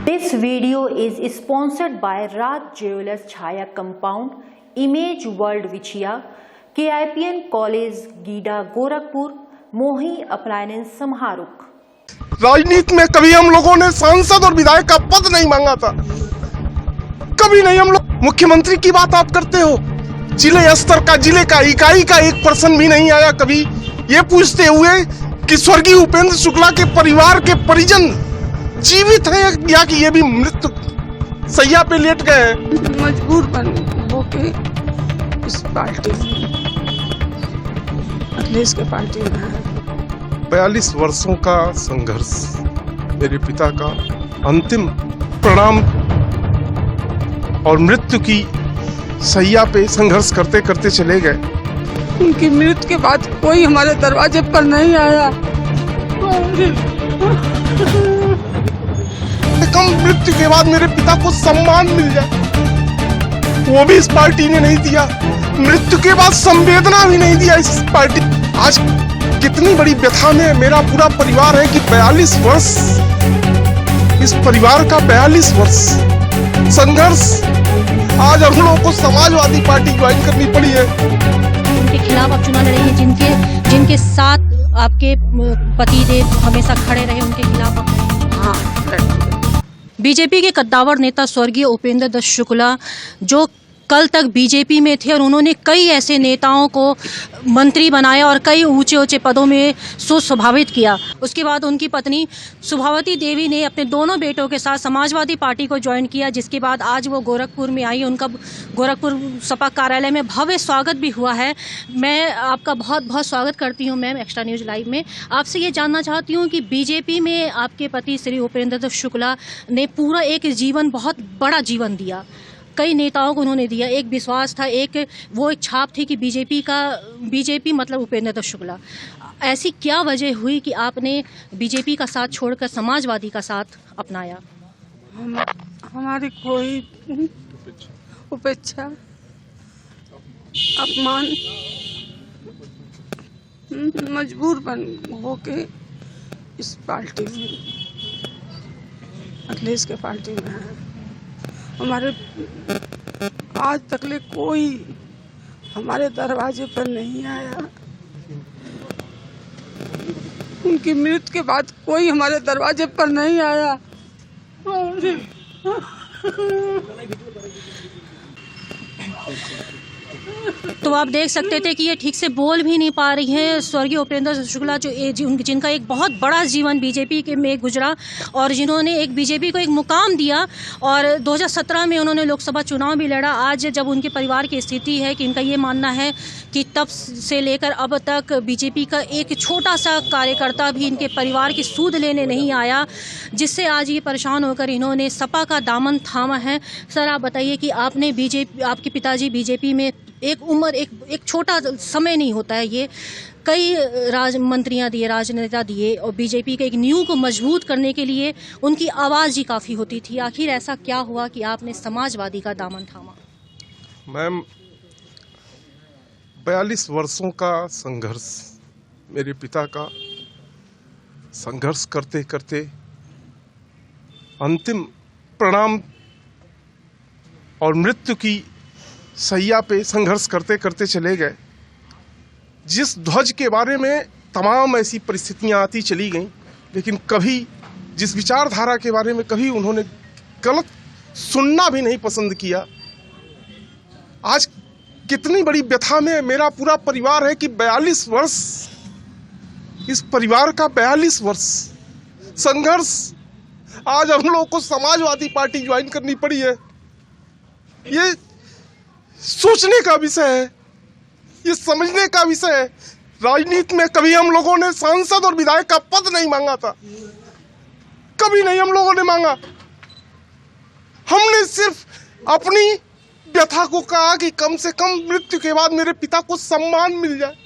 This video is sponsored by Raj Jewelers Chhaya Compound, Image World Vichia, KIPN College GIDA Gorakhpur, मोही appliance समारोह। राजनीति में कभी हम लोगों ने सांसद और विधायक का पद नहीं मांगा था, कभी नहीं। हम लोग मुख्यमंत्री की बात आप करते हो, जिले स्तर का, जिले का, इकाई का 1% भी नहीं आया कभी, ये पूछते हुए कि स्वर्गीय उपेंद्र शुक्ला के परिवार के परिजन जीवित हैं या कि ये भी मृत्यु सैया पे लेट गए हैं। मजबूर बन होके इस पार्टी में, अखिलेश के पार्टी में है। 42 वर्षों का संघर्ष, मेरे पिता का अंतिम प्रणाम और मृत्यु की सैया पे संघर्ष करते करते चले गए। उनकी मृत्यु के बाद कोई हमारे दरवाजे पर नहीं आया। कम मृत्यु के बाद मेरे पिता को सम्मान मिल जाए, वो भी इस पार्टी ने नहीं दिया। मृत्यु के बाद संवेदना भी नहीं दिया इस पार्टी। आज कितनी बड़ी व्यथा में मेरा पूरा परिवार है कि 42 वर्ष, इस परिवार का 42 वर्ष संघर्ष, आज हम लोगों को समाजवादी पार्टी ज्वाइन करनी पड़ी है। उनके खिलाफ आप चुनाव लड़े हैं, जिनके साथ आपके पतिदेव हमेशा खड़े रहे, उनके खिलाफ। हाँ, बीजेपी के कद्दावर नेता स्वर्गीय उपेंद्र दत्त शुक्ला जो कल तक बीजेपी में थे और उन्होंने कई ऐसे नेताओं को मंत्री बनाया और कई ऊंचे ऊंचे पदों में सुशोभित किया। उसके बाद उनकी पत्नी सुभावती देवी ने अपने दोनों बेटों के साथ समाजवादी पार्टी को ज्वाइन किया, जिसके बाद आज वो गोरखपुर में आई। उनका गोरखपुर सपा कार्यालय में भव्य स्वागत भी हुआ है। मैं आपका बहुत बहुत स्वागत करती हूँ मैम एक्स्ट्रा न्यूज़ लाइव में। आपसे ये जानना चाहती हूँ कि बीजेपी में आपके पति श्री उपेंद्र दत्त शुक्ला ने पूरा एक जीवन, बहुत बड़ा जीवन दिया, कई नेताओं को उन्होंने दिया। एक विश्वास था, वो एक छाप थी कि बीजेपी मतलब उपेंद्र दत्त शुक्ला। ऐसी क्या वजह हुई कि आपने बीजेपी का साथ छोड़कर समाजवादी का साथ अपनाया? हमारी कोई उपेक्षा, अपमान, मजबूर बन होके इस पार्टी में, अखिलेश के पार्टी में है। हमारे आज तकले कोई हमारे दरवाजे पर नहीं आया। उनकी मृत्यु के बाद कोई हमारे दरवाजे पर नहीं आया। तो आप देख सकते थे कि ये ठीक से बोल भी नहीं पा रही हैं। स्वर्गीय उपेंद्र शुक्ला जिनका एक बहुत बड़ा जीवन बीजेपी के में गुजरा और जिन्होंने एक बीजेपी को एक मुकाम दिया और 2017 में उन्होंने लोकसभा चुनाव भी लड़ा। आज जब उनके परिवार की स्थिति है कि इनका ये मानना है कि तब से लेकर अब तक बीजेपी का एक छोटा सा कार्यकर्ता भी इनके परिवार की सूद लेने नहीं आया, जिससे आज ये परेशान होकर इन्होंने सपा का दामन थामा है। सर आप बताइए कि आपने आपके पिताजी बीजेपी में एक उम्र, एक छोटा समय नहीं होता है, ये कई मंत्रियां दिए, राजनेता दिए और बीजेपी के एक नींव को मजबूत करने के लिए उनकी आवाज़ ही काफ़ी होती थी। आखिर ऐसा क्या हुआ कि आपने समाजवादी का दामन थामा? मैम, 42 वर्षों का संघर्ष, मेरे पिता का संघर्ष करते करते अंतिम प्रणाम और मृत्यु की सैया पे संघर्ष करते करते चले गए। जिस ध्वज के बारे में तमाम ऐसी परिस्थितियां आती चली गईं, लेकिन कभी जिस विचारधारा के बारे में कभी उन्होंने गलत सुनना भी नहीं पसंद किया। आज कितनी बड़ी व्यथा में मेरा पूरा परिवार है कि 42 वर्ष, इस परिवार का 42 वर्ष संघर्ष, आज हम लोगों को समाजवादी पार्टी ज्वाइन करनी पड़ी है। ये सोचने का विषय है, ये समझने का विषय है। राजनीति में कभी हम लोगों ने सांसद और विधायक का पद नहीं मांगा था, कभी नहीं हम लोगों ने मांगा। हमने सिर्फ अपनी व्यथा को कहा कि कम से कम मृत्यु के बाद मेरे पिता को सम्मान मिल जाए,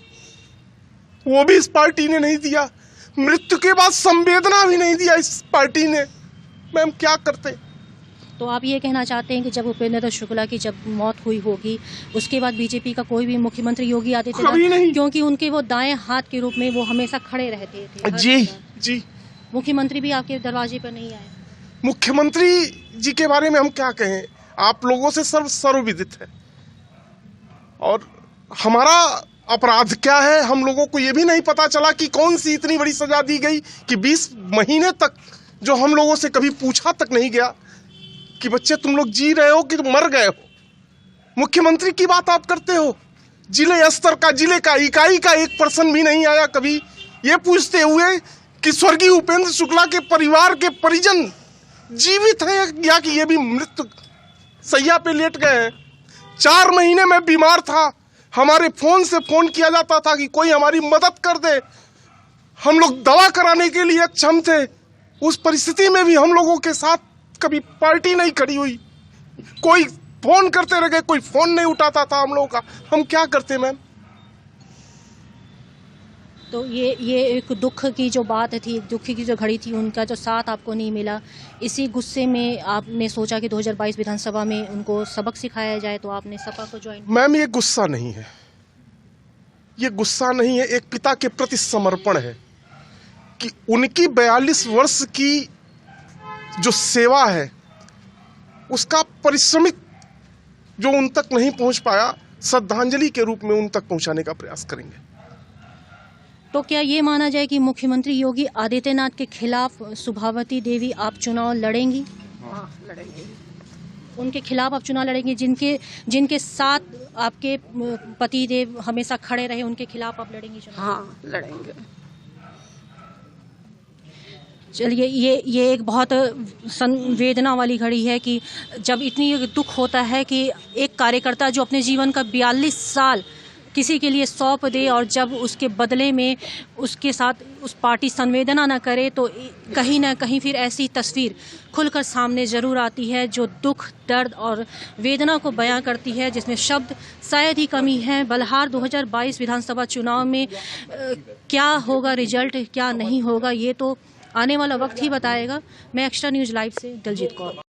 वो भी इस पार्टी ने नहीं दिया। मृत्यु के बाद संवेदना भी नहीं दिया इस पार्टी ने। मैम क्या करते? तो आप ये कहना चाहते हैं कि जब उपेंद्र दत्त शुक्ला की जब मौत हुई होगी उसके बाद बीजेपी का कोई भी मुख्यमंत्री योगी आदित्यनाथ, क्योंकि उनके वो दाएं हाथ के रूप में वो हमेशा खड़े रहते थे। जी, मुख्यमंत्री भी आपके दरवाजे पर नहीं आए? मुख्यमंत्री जी के बारे में हम क्या कहें, आप लोगों से सर्वविदित है। और हमारा अपराध क्या है, हम लोगों को ये भी नहीं पता चला कि कौन सी इतनी बड़ी सजा दी गई कि 20 महीने तक जो हम लोगों से कभी पूछा तक नहीं गया कि बच्चे तुम लोग जी रहे हो कि मर गए हो। मुख्यमंत्री की बात आप करते हो, जिले स्तर का, जिले का, इकाई का 1% भी नहीं आया कभी ये पूछते हुए कि स्वर्गीय उपेंद्र शुक्ला के परिवार के परिजन जीवित हैं या कि ये भी मृत्यु सैया पे लेट गए हैं। 4 महीने में बीमार था, हमारे फोन से फोन किया जाता था कि कोई हमारी मदद कर दे, हम लोग दवा कराने के लिए अक्षम थे। उस परिस्थिति में भी हम लोगों के साथ कभी पार्टी नहीं खड़ी हुई, कोई फोन करते रह गए, कोई फोन नहीं उठाता था हम लोगों का। हम क्या करते मैम? तो ये एक दुख की जो बात थी, दुख की जो घड़ी थी, उनका जो साथ आपको नहीं मिला, इसी गुस्से में आपने सोचा कि 2022 विधानसभा में उनको सबक सिखाया जाए, तो आपने सपा को ज्वाइन। मैम ये गुस्सा नहीं है, ये गुस्सा नहीं है, एक पिता के प्रति समर्पण है कि उनकी 42 वर्ष की जो सेवा है उसका परिश्रमिक जो उन तक नहीं पहुंच पाया, श्रद्धांजलि के रूप में उन तक पहुंचाने का प्रयास करेंगे। तो क्या ये माना जाए कि मुख्यमंत्री योगी आदित्यनाथ के खिलाफ सुभावती देवी आप चुनाव लड़ेंगी? हाँ, लड़ेंगे। उनके खिलाफ आप चुनाव लड़ेंगे, जिनके साथ आपके पति देव हमेशा खड़े रहे, उनके खिलाफ आप लड़ेंगी चुनाव? हाँ, लड़ेंगे। चलिए, ये एक बहुत संवेदना वाली घड़ी है कि जब इतनी दुख होता है कि एक कार्यकर्ता जो अपने जीवन का 42 साल किसी के लिए सौंप दे और जब उसके बदले में उसके साथ उस पार्टी संवेदना न करे, तो कहीं ना कहीं फिर ऐसी तस्वीर खुलकर सामने ज़रूर आती है जो दुख, दर्द और वेदना को बयां करती है, जिसमें शब्द शायद ही कमी है। बलहार 2022 विधानसभा चुनाव में क्या होगा रिजल्ट, क्या नहीं होगा, ये तो आने वाला वक्त ही बताएगा। मैं एक्स्ट्रा न्यूज़ लाइव से दिलजीत कौर।